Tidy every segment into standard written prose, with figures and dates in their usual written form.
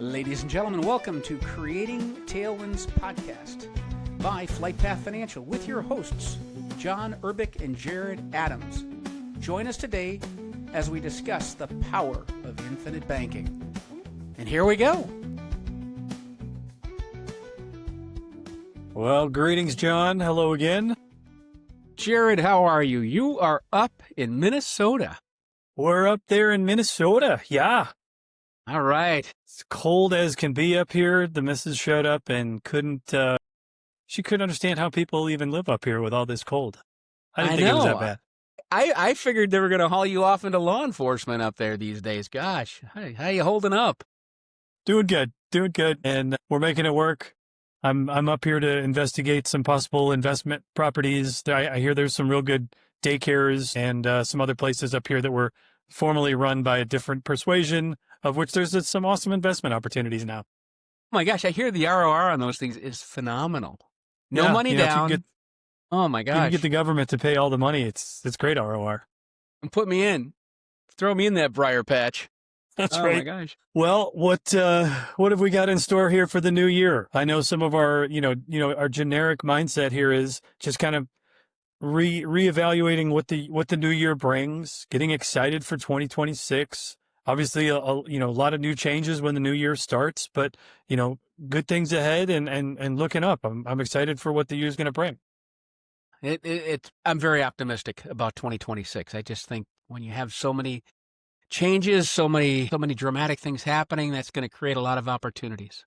Ladies and gentlemen, welcome to Creating Tailwinds podcast by Flight Path Financial with your hosts, John Urbick and Jared Adams. Join us today as we discuss the power of infinite banking. And here we go. Well, greetings, John. Hello again. Jared, how are you? You are up in Minnesota. We're up there in Minnesota. Yeah. All right. It's cold as can be up here. The missus showed up and she couldn't understand how people even live up here with all this cold. I didn't think it was that bad. I figured they were going to haul you off into law enforcement up there these days. Gosh, how you holding up? Doing good. And we're making it work. I'm up here to investigate some possible investment properties. I hear there's some real good daycares and some other places up here that were formerly run by a different persuasion, of which there's some awesome investment opportunities now. Oh my gosh, I hear the ROR on those things is phenomenal. No money down. Oh my gosh. You can get the government to pay all the money. It's great ROR. And put me in. Throw me in that briar patch. That's right. Oh my gosh. Well, what have we got in store here for the new year? I know some of our, our generic mindset here is just kind of reevaluating what the new year brings, getting excited for 2026. Obviously, a lot of new changes when the new year starts, but good things ahead and looking up. I'm excited for what the year's going to bring. I'm very optimistic about 2026. I just think when you have so many changes, so many dramatic things happening, that's going to create a lot of opportunities.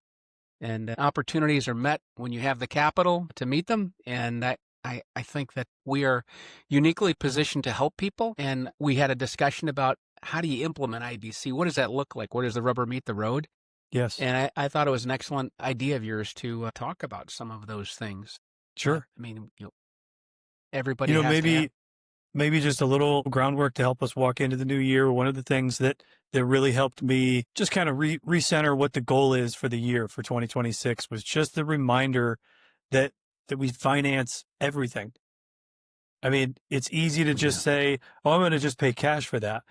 And opportunities are met when you have the capital to meet them. And I think that we are uniquely positioned to help people. And we had a discussion about how do you implement IBC? What does that look like? Where does the rubber meet the road? Yes. And I thought it was an excellent idea of yours to talk about some of those things. Sure. I mean, everybody has maybe just a little groundwork to help us walk into the new year. One of the things that really helped me just kind of recenter what the goal is for the year for 2026 was just the reminder that we finance everything. I mean, it's easy to just say, oh, I'm going to just pay cash for that.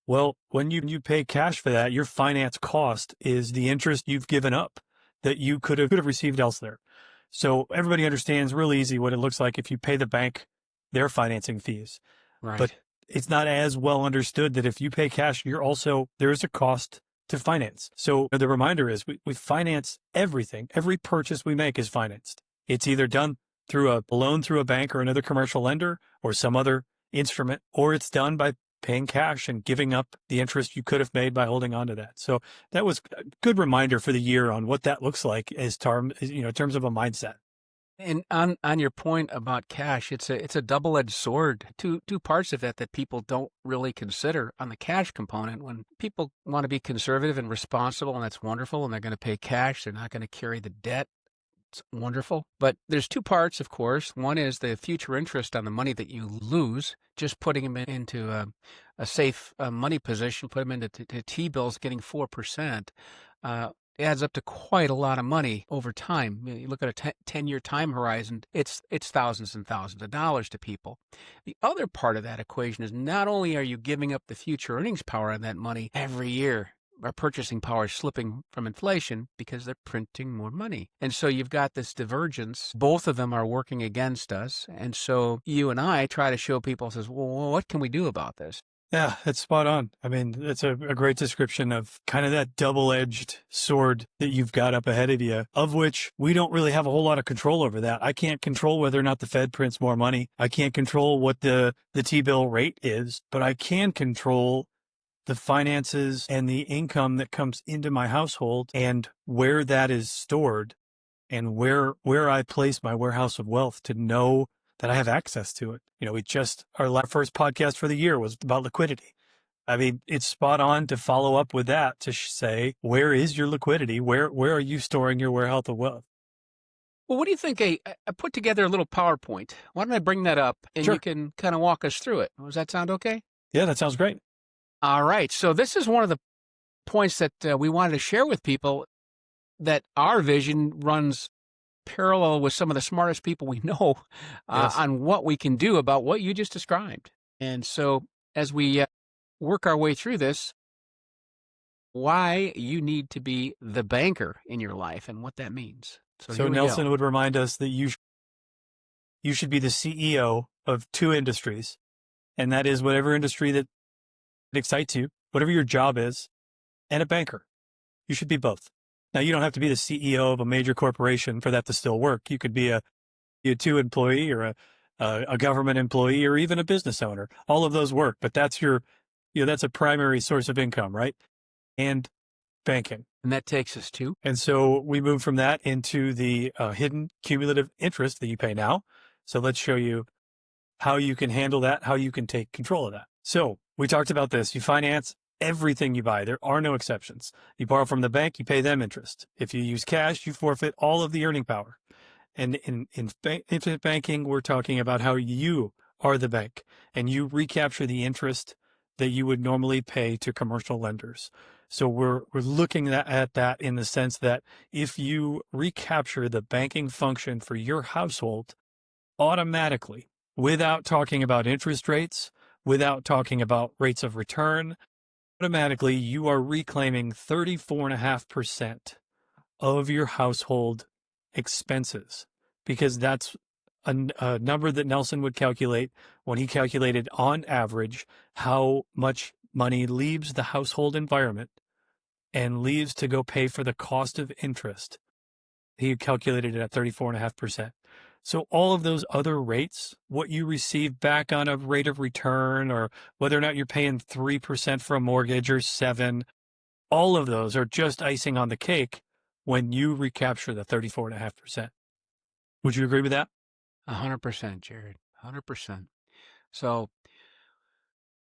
Well, when you pay cash for that, your finance cost is the interest you've given up that you could have received elsewhere. So everybody understands real easy what it looks like if you pay the bank their financing fees. Right. But it's not as well understood that if you pay cash, there is a cost to finance. So the reminder is we finance everything. Every purchase we make is financed. It's either done through a loan through a bank or another commercial lender or some other instrument, or it's done by paying cash and giving up the interest you could have made by holding on to that. So that was a good reminder for the year on what that looks like in terms of a mindset. And on your point about cash, it's a double-edged sword. Two parts of that people don't really consider. On the cash component, when people want to be conservative and responsible, and that's wonderful, and they're going to pay cash, they're not going to carry the debt. It's wonderful. But there's two parts, of course. One is the future interest on the money that you lose, just putting them into a safe money position, put them into T-bills getting 4%. Adds up to quite a lot of money over time. You look at a 10-year time horizon, it's thousands and thousands of dollars to people. The other part of that equation is not only are you giving up the future earnings power on that money every year, our purchasing power is slipping from inflation because they're printing more money. And so you've got this divergence. Both of them are working against us. And so you and I try to show people, says, well, what can we do about this? Yeah, it's spot on. I mean, it's a great description of kind of that double-edged sword that you've got up ahead of you, of which we don't really have a whole lot of control over that. I can't control whether or not the Fed prints more money. I can't control what the T-bill rate is, but I can control the finances and the income that comes into my household and where that is stored and where I place my warehouse of wealth to know that I have access to it. Our first podcast for the year was about liquidity. I mean, it's spot on to follow up with that to say, where is your liquidity? Where are you storing your warehouse of wealth? Well, what do you think? I put together a little PowerPoint. Why don't I bring that up and Sure. You can kind of walk us through it? Does that sound okay? Yeah, that sounds great. All right. So this is one of the points that we wanted to share with people, that our vision runs parallel with some of the smartest people we know Yes. on what we can do about what you just described. And so as we work our way through this, why you need to be the banker in your life and what that means. So So here we go. Nelson would remind us that you should be the CEO of two industries, and that is whatever industry that excites you, whatever your job is, and a banker. You should be both. Now, you don't have to be the CEO of a major corporation for that to still work. You could be a two employee or a government employee or even a business owner. All of those work, but that's that's a primary source of income, right? And banking. And that takes us to And so we move from that into the hidden cumulative interest that you pay now. So let's show you how you can handle that, how you can take control of that. So we talked about this. You finance everything you buy. There are no exceptions. You borrow from the bank, you pay them interest. If you use cash, you forfeit all of the earning power. And in infinite banking, we're talking about how you are the bank and you recapture the interest that you would normally pay to commercial lenders. So we're looking at that in the sense that if you recapture the banking function for your household automatically, without talking about interest rates, without talking about rates of return, automatically you are reclaiming 34.5% of your household expenses, because that's a number that Nelson would calculate when he calculated on average how much money leaves the household environment and leaves to go pay for the cost of interest. He calculated it at 34.5%. So all of those other rates, what you receive back on a rate of return, or whether or not you're paying 3% for a mortgage or 7, all of those are just icing on the cake when you recapture the 34.5%. Would you agree with that? 100%, Jared. 100%. So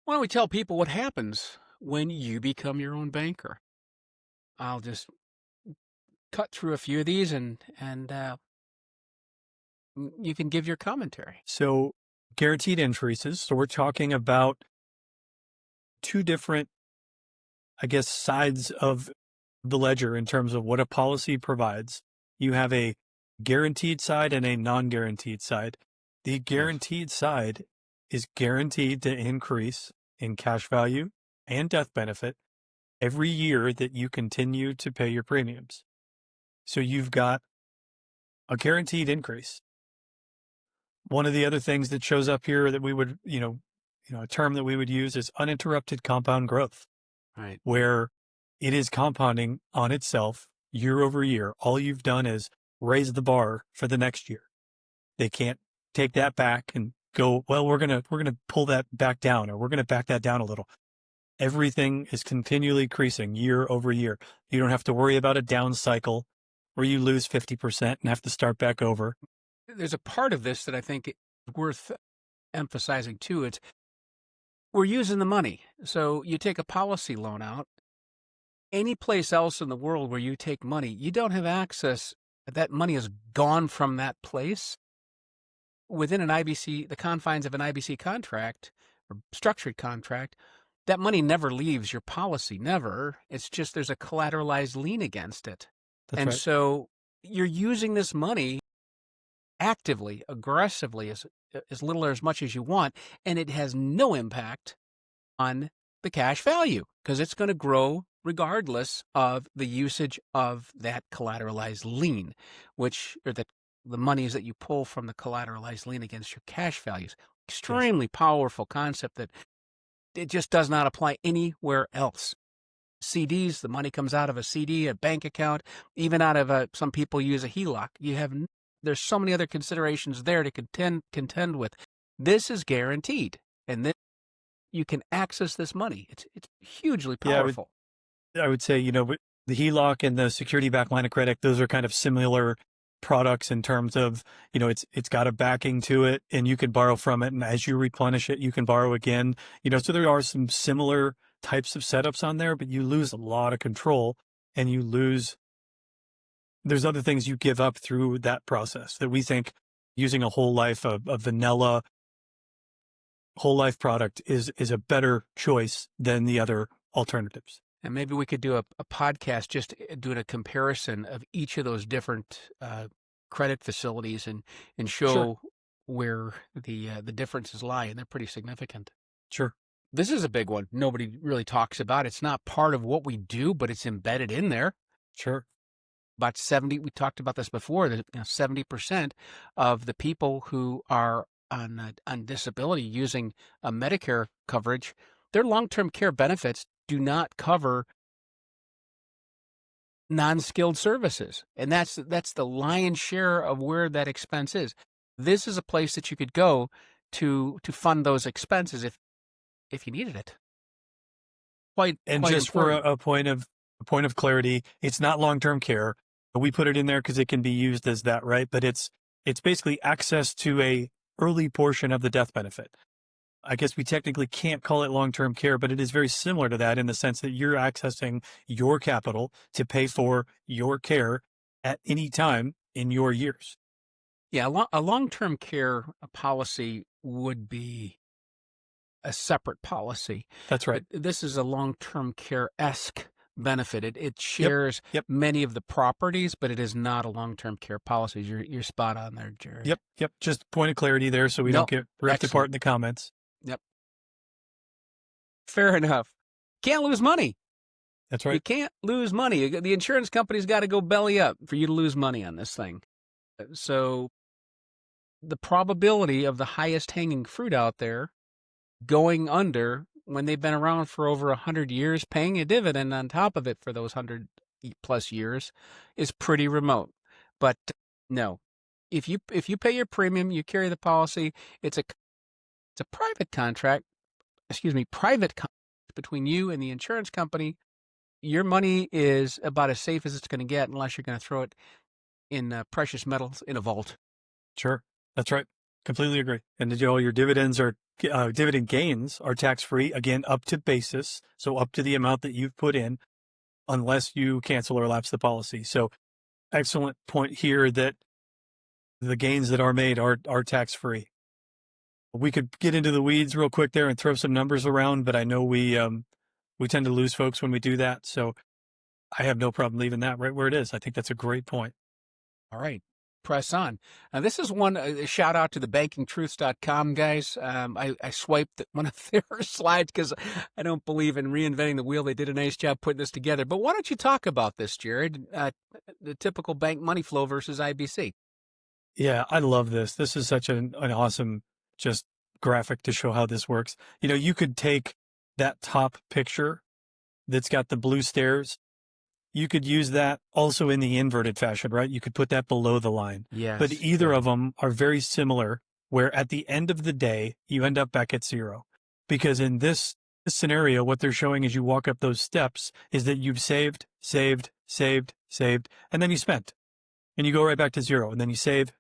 why don't we tell people what happens when you become your own banker? I'll just cut through a few of these and you can give your commentary. So guaranteed increases. So we're talking about two different, I guess, sides of the ledger in terms of what a policy provides. You have a guaranteed side and a non-guaranteed side. The guaranteed side is guaranteed to increase in cash value and death benefit every year that you continue to pay your premiums. So you've got a guaranteed increase. One of the other things that shows up here that we would, a term that we would use is uninterrupted compound growth, Right. where it is compounding on itself year over year. All you've done is raise the bar for the next year. They can't take that back and go, well, we're going to pull that back down, or we're going to back that down a little. Everything is continually increasing year over year. You don't have to worry about a down cycle where you lose 50% and have to start back over. There's a part of this that I think is worth emphasizing too. It's we're using the money. So you take a policy loan out. Any place else in the world where you take money, you don't have access. That money is gone from that place. Within an IBC, the confines of an IBC contract or structured contract, that money never leaves your policy, never. It's just there's a collateralized lien against it. That's And right. so you're using this money actively, aggressively, as little or as much as you want, and it has no impact on the cash value because it's going to grow regardless of the usage of that collateralized lien, which or the monies that you pull from the collateralized lien against your cash values. Extremely powerful concept that it just does not apply anywhere else. CDs, the money comes out of a CD, a bank account, even out of some people use a HELOC. There's so many other considerations there to contend with. This is guaranteed, and then you can access this money. It's hugely powerful. Yeah, I would say, the HELOC and the security backed line of credit, those are kind of similar products in terms of, it's got a backing to it and you can borrow from it. And as you replenish it, you can borrow again, so there are some similar types of setups on there, but you lose a lot of control and there's other things you give up through that process that we think using a whole life of vanilla whole life product is a better choice than the other alternatives. And maybe we could do a podcast just doing a comparison of each of those different credit facilities and show Sure. where the differences lie, and they're pretty significant. Sure. This is a big one. Nobody really talks about. It's not part of what we do, but it's embedded in there. Sure. About 70, we talked about this before, that 70% of the people who are on disability using a Medicare coverage, their long-term care benefits do not cover non-skilled services. And that's the lion's share of where that expense is. This is a place that you could go to fund those expenses if you needed it. And Quite just for important. a point of clarity, it's not long-term care. We put it in there because it can be used as that, right? But it's basically access to a early portion of the death benefit. I guess we technically can't call it long-term care, but it is very similar to that in the sense that you're accessing your capital to pay for your care at any time in your years. Yeah, a long-term care policy would be a separate policy, That's but right. this is a long-term care-esque benefit. It Yep. shares Yep. many of the properties, but it is not a long-term care policy. You're spot on there, Jared. Yep. Yep. Just point of clarity there so we don't Nope. get ripped apart Excellent. in the comments. Yep. Fair enough. Can't lose money. That's You right. can't lose money. The insurance company's got to go belly up for you to lose money on this thing. So the probability of the highest hanging fruit out there going under when they've been around for over 100 years, paying a dividend on top of it for those 100+ years is pretty remote. But no, if you pay your premium, you carry the policy. It's a private contract. Excuse me, private contract between you and the insurance company. Your money is about as safe as it's going to get, unless you're going to throw it in precious metals in a vault. Sure. That's right. Completely agree. And all your dividends are dividend gains are tax free, again, up to basis. So up to the amount that you've put in, unless you cancel or lapse the policy. So excellent point here that the gains that are made are tax free. We could get into the weeds real quick there and throw some numbers around, but I know we tend to lose folks when we do that. So I have no problem leaving that right where it is. I think that's a great point. All right. Press on. Now, this is one shout out to the bankingtruths.com guys. I swiped one of their slides because I don't believe in reinventing the wheel. They did a nice job putting this together. But why don't you talk about this, Jared? The typical bank money flow versus IBC. Yeah, I love this. This is such an awesome just graphic to show how this works. You could take that top picture that's got the blue stairs. You could use that also in the inverted fashion, right? You could put that below the line. Yes. But either of them are very similar, where at the end of the day, you end up back at zero. Because in this scenario, what they're showing as you walk up those steps is that you've saved, and then you spent. And you go right back to zero, and then you save.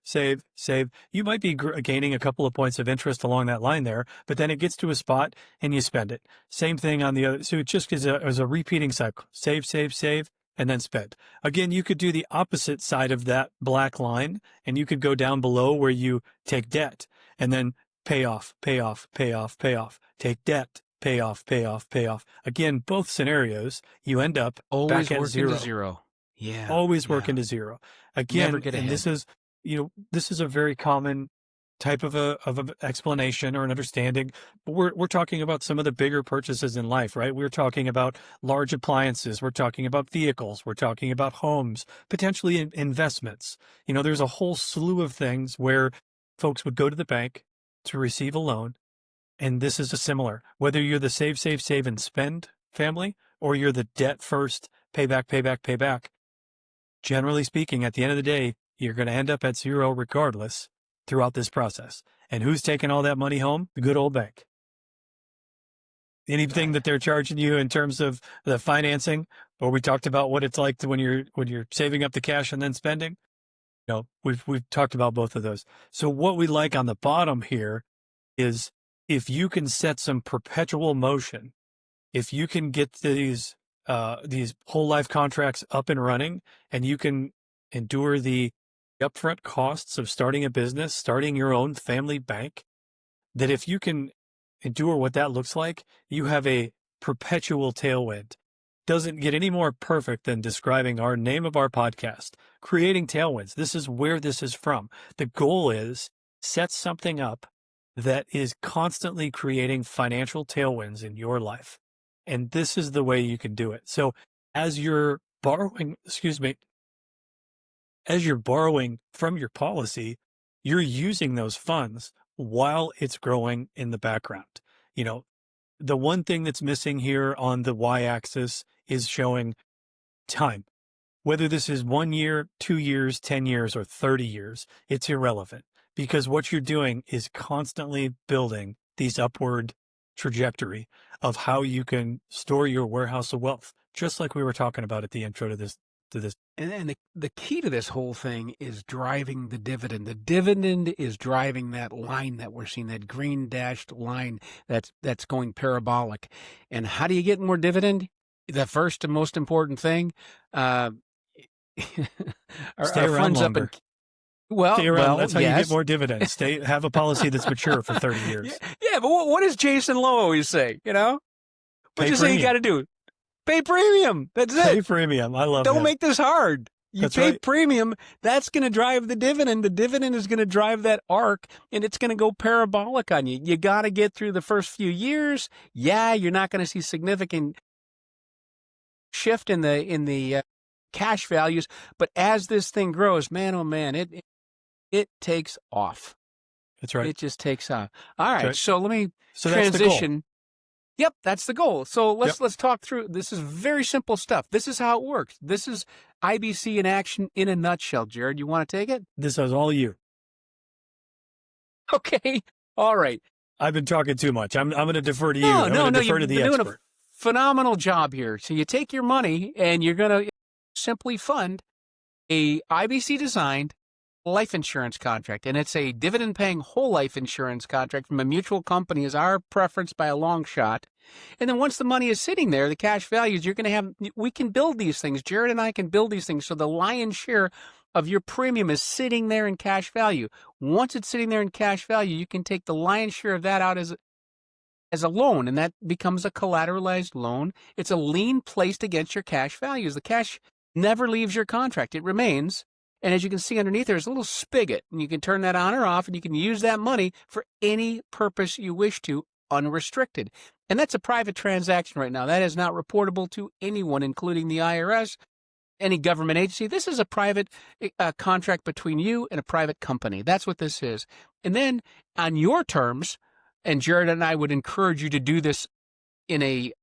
You might be gaining a couple of points of interest along that line there, but then it gets to a spot and you spend it. Same thing on the other. So it just is a repeating cycle. Save, and then spend. Again, you could do the opposite side of that black line, and you could go down below where you take debt and then pay off. Take debt, pay off. Again, both scenarios, you end up Always back at working zero. to zero. Yeah. Always working to zero. Again, Never get and ahead. this is a very common type of an explanation or an understanding. But we're talking about some of the bigger purchases in life, right? We're talking about large appliances. We're talking about vehicles. We're talking about homes, potentially investments. There's a whole slew of things where folks would go to the bank to receive a loan. And this is a similar, whether you're the save and spend family, or you're the debt first, pay back. Generally speaking, at the end of the day, you're going to end up at zero regardless throughout this process. And who's taking all that money home? The good old bank. Anything that they're charging you in terms of the financing, or we talked about what it's like when you're saving up the cash and then spending. We've talked about both of those. So what we like on the bottom here is if you can set some perpetual motion, if you can get these whole life contracts up and running, and you can endure the upfront costs of starting a business, starting your own family bank, that if you can endure what that looks like, you have a perpetual tailwind. Doesn't get any more perfect than describing our name of our podcast, creating tailwinds. This is where this is from. The goal is set something up that is constantly creating financial tailwinds in your life. And this is the way you can do it. So as you're borrowing, as you're borrowing from your policy, you're using those funds while it's growing in the background. You know, the one thing that's missing here on the y-axis is showing time. Whether this is 1 year, 2 years, 10 years, or 30 years, it's irrelevant because what you're doing is constantly building these upward trajectory of how you can store your warehouse of wealth, just like we were talking about at the intro to this. And the key to this whole thing is driving the dividend. The dividend is driving that line that we're seeing, that green dashed line that's going parabolic. And how do you get more dividend? The first and most important thing, our Stay around friends longer. up in Stay around. That's how you get yes. more dividends. Have a policy that's mature for 30 years. Yeah, but what does Jason Lowe always say? You know, what Pay you say you got to do? Pay premium. That's it. Pay premium. I love that. Don't make this hard. You That's pay right. premium. That's going to drive the dividend. The dividend is going to drive that arc, and it's going to go parabolic on you. You got to get through the first few years. Yeah, you're not going to see significant shift in the cash values, but as this thing grows, man, oh man, it takes off. That's right. It just takes off. All right, right. so let me So that's the transition. goal. Yep, that's the goal. So let's talk through. This is very simple stuff. This is how it works. This is IBC in action in a nutshell. Jared, you want to take it? This is all you. Okay. All right. I've been talking too much. I'm going to defer to you. No, I'm going to defer you've to the been doing expert. a phenomenal job here. So you take your money and you're going to simply fund a IBC designed life insurance contract, and it's a dividend paying whole life insurance contract from a mutual company is our preference by a long shot. And then once the money is sitting there, the cash values, you're going to have, we can build these things. Jared and I can build these things. So the lion's share of your premium is sitting there in cash value. Once it's sitting there in cash value, you can take the lion's share of that out as a loan, and that becomes a collateralized loan. It's a lien placed against your cash values. The cash never leaves your contract. It remains. And as you can see underneath, there's a little spigot, and you can turn that on or off, and you can use that money for any purpose you wish to, unrestricted. And that's a private transaction right now. That is not reportable to anyone, including the IRS, any government agency. This is a private contract between you and a private company. That's what this is. And then on your terms, and Jared and I would encourage you to do this in a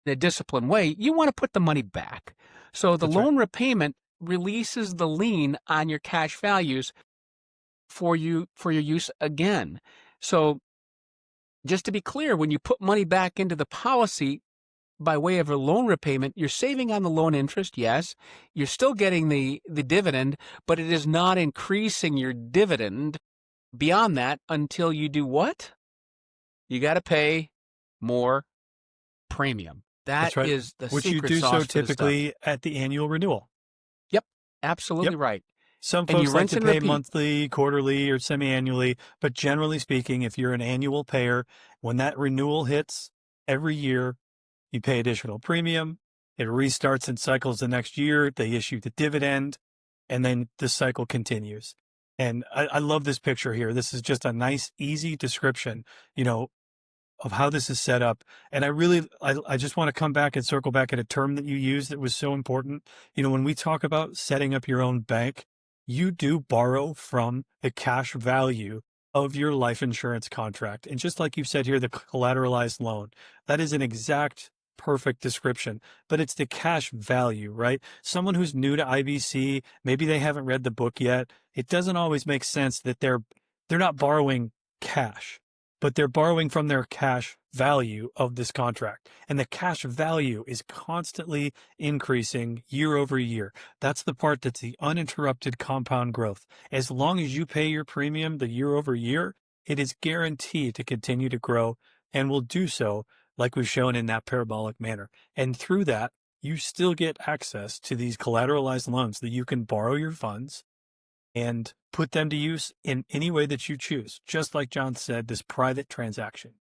disciplined way, you want to put the money back. So the loan repayment releases the lien on your cash values for your use again. So just to be clear, when you put money back into the policy by way of a loan repayment, you're saving on the loan interest, yes. You're still getting the dividend, but it is not increasing your dividend beyond that until you do what? You got to pay more premium. That right. is the Which secret you do sauce so typically at the annual renewal. Yep, absolutely right. Some folks like to pay monthly, quarterly, or semi-annually, but generally speaking, if you're an annual payer, when that renewal hits every year, you pay additional premium. It restarts and cycles the next year. They issue the dividend, and then the cycle continues. And I love this picture here. This is just a nice, easy description, of how this is set up. And I just want to come back and circle back at a term that you used that was so important. When we talk about setting up your own bank, you do borrow from the cash value of your life insurance contract. And just like you said here, the collateralized loan, that is an exact perfect description, but it's the cash value, right? Someone who's new to IBC, maybe they haven't read the book yet. It doesn't always make sense that they're not borrowing cash, but they're borrowing from their cash value of this contract. And the cash value is constantly increasing year over year. That's the part that's the uninterrupted compound growth. As long as you pay your premium the year over year, it is guaranteed to continue to grow and will do so like we've shown in that parabolic manner. And through that, you still get access to these collateralized loans that you can borrow your funds and put them to use in any way that you choose. Just like John said, this private transaction.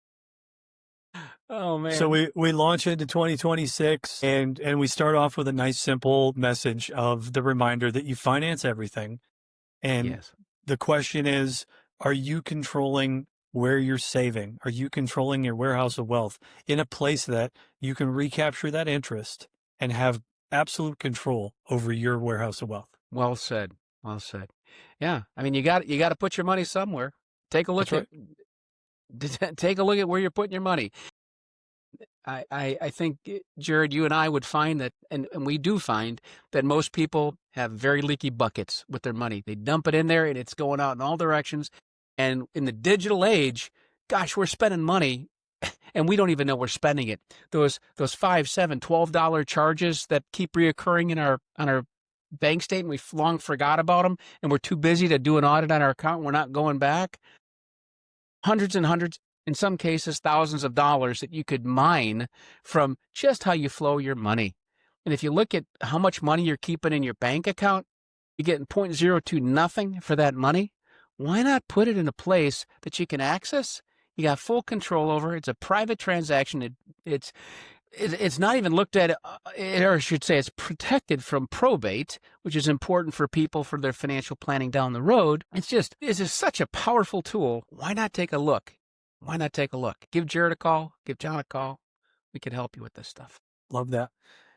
Oh, man. So we launch into 2026 and we start off with a nice, simple message of the reminder that you finance everything. And the question is, are you controlling where you're saving? Are you controlling your warehouse of wealth in a place that you can recapture that interest and have absolute control over your warehouse of wealth? Well said. Well said. Yeah. I mean, you got to put your money somewhere. Take a That's look at right. take a look at where you're putting your money. I think, Jared, you and I would find that, and we do find that most people have very leaky buckets with their money. They dump it in there and it's going out in all directions. And in the digital age, gosh, we're spending money and we don't even know we're spending it. Those $5, $7, $12 charges that keep reoccurring in our bank statement, we've long forgot about them, and we're too busy to do an audit on our account. We're not going back. Hundreds and hundreds, in some cases, thousands of dollars that you could mine from just how you flow your money. And if you look at how much money you're keeping in your bank account, you're getting 0.02 nothing for that money. Why not put it in a place that you can access? You got full control over. It's a private transaction. It's not even looked at, or I should say it's protected from probate, which is important for people for their financial planning down the road. It's just such a powerful tool. Why not take a look? Why not take a look? Give Jared a call. Give John a call. We can help you with this stuff. Love that.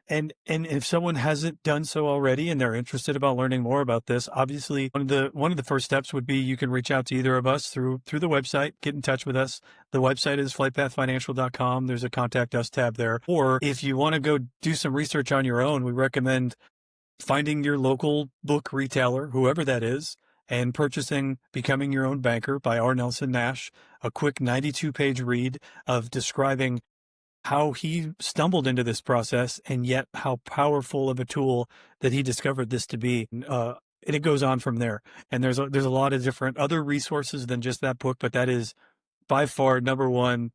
And if someone hasn't done so already and they're interested about learning more about this, obviously one of the first steps would be you can reach out to either of us through the website, get in touch with us. The website is flightpathfinancial.com. There's a contact us tab there. Or if you want to go do some research on your own, we recommend finding your local book retailer, whoever that is, and purchasing Becoming Your Own Banker by R. Nelson Nash, a quick 92-page read of describing how he stumbled into this process and yet how powerful of a tool that he discovered this to be. And it goes on from there. And there's a lot of different other resources than just that book, but that is by far number one,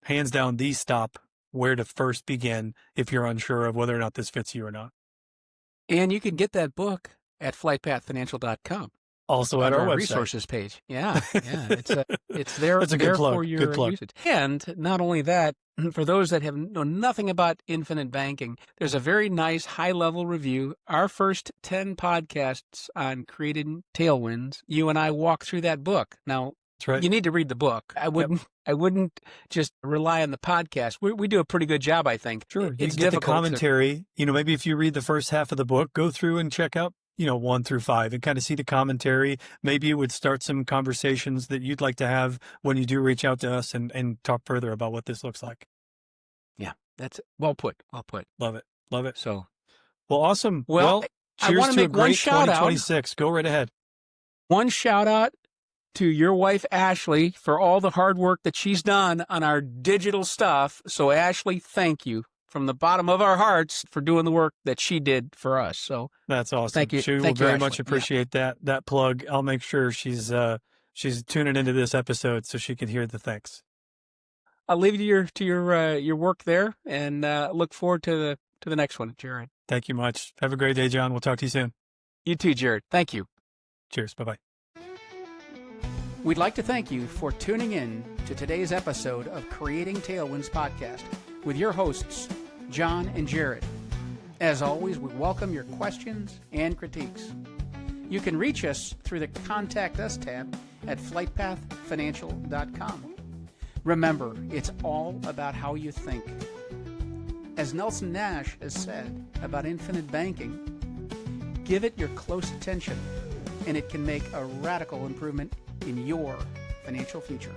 hands down, the stop where to first begin if you're unsure of whether or not this fits you or not. And you can get that book at flightpathfinancial.com. Also at our website. Resources page. Yeah. It's there, That's a good plug. for your usage. And not only that, for those that know nothing about infinite banking, there's a very nice high-level review. Our first 10 podcasts on creating tailwinds, you and I walk through that book. Now, that's right. You need to read the book. I wouldn't just rely on the podcast. We do a pretty good job, I think. Sure. It's you get the commentary. Maybe if you read the first half of the book, go through and check out 1 through 5 and kind of see the commentary. Maybe it would start some conversations that you'd like to have when you do reach out to us and talk further about what this looks like. Yeah, that's well put. Well put. Love it. Love it. So, well, awesome. Well, cheers I want to make a great one shout 2026. out. Go right ahead. One shout out to your wife, Ashley, for all the hard work that she's done on our digital stuff. So, Ashley, thank you from the bottom of our hearts for doing the work that she did for us. So that's awesome. Thank you. She will very much appreciate that plug. I'll make sure she's tuning into this episode so she can hear the thanks. I'll leave you to your work there and look forward to the next one, Jared. Thank you much. Have a great day, John. We'll talk to you soon. You too, Jared. Thank you. Cheers. Bye-bye. We'd like to thank you for tuning in to today's episode of Creating Tailwinds podcast with your hosts, John and Jared. As always, we welcome your questions and critiques. You can reach us through the Contact Us tab at flightpathfinancial.com. Remember, it's all about how you think. As Nelson Nash has said about infinite banking, give it your close attention, and it can make a radical improvement in your financial future.